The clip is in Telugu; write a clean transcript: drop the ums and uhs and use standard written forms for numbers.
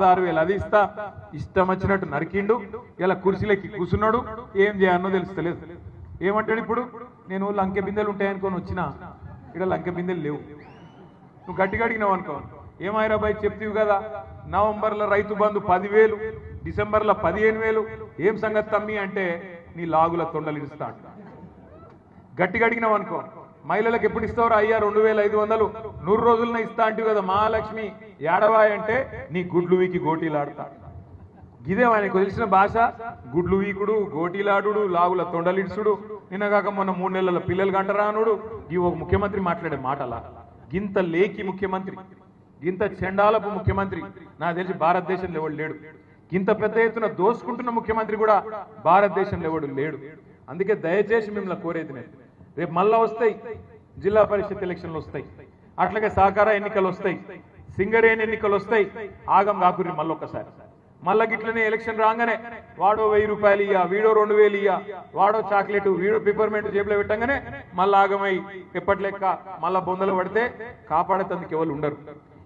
16,000 అది ఇస్తా ఇష్టం వచ్చినట్టు నరికిండు ఇలా కుర్చీలకి కూర్చున్నాడు ఏం చేయాలనో తెలుస్తలేదు ఏమంటాడు ఇప్పుడు నేను లంకె బిందెలు ఉంటాయనుకొని వచ్చినా ఇక్కడ లంకె బిందెలు లేవు నువ్వు గట్టిగా అడిగినావు అనుకో ఏమైరా బాయ్ చెప్తీవి కదా నవంబర్లో రైతు బంధు 10,000 డిసెంబర్లో 15,000 ఏం సంగతి తమ్మి అంటే నీ లాగుల తొండలు ఇస్తా అంట గట్టిగా అడిగినావు అనుకో మహిళలకు ఎప్పుడు ఇస్తావురా అయ్యా 2,500 100 రోజులనే ఇస్తా అంటివి కదా మహాలక్ష్మి ఏడవాయి అంటే నీ గుడ్లు వీకి గోటీలాడతా గిదే ఆయనకు తెలిసిన భాష గుడ్లు వీకుడు గోటీలాడు లాగుల తొండలిడ్సుడు నిన్నగాక మొన్న 3 నెలల పిల్లలు గంటరానుడు ఈ ఒక ముఖ్యమంత్రి మాట్లాడే మాటలా గింత లేకి ముఖ్యమంత్రి గింత చెండాలపు ముఖ్యమంత్రి నాకు తెలిసి భారతదేశంలో ఎవడు లేడు గింత పెద్ద ఎత్తున దోసుకుంటున్న ముఖ్యమంత్రి కూడా భారతదేశంలో ఎవడు లేడు అందుకే దయచేసి మిమ్మల్ని కోరేది నేను రేపు మళ్ళా వస్తాయి జిల్లా పరిషత్ ఎలక్షన్లు వస్తాయి అట్లాగే సహకార ఎన్నికలు వస్తాయి సింగరేణి ఎన్నికలు వస్తాయి ఆగం కాకుర్రి మళ్ళొక్కసారి మళ్ళా గిట్లనే ఎలక్షన్ రాగానే వాడో 1,000 రూపాయలు ఇయ్యా వీడో 2,000 ఇయ్యా వాడో చాక్లెట్ వీడో పిపర్మెంట్ జేబులో పెట్టంగానే మళ్ళా ఆగమై ఎప్పటి లెక్క మళ్ళా బొందలు పడితే కాపాడేందుకు ఎవరు ఉండరు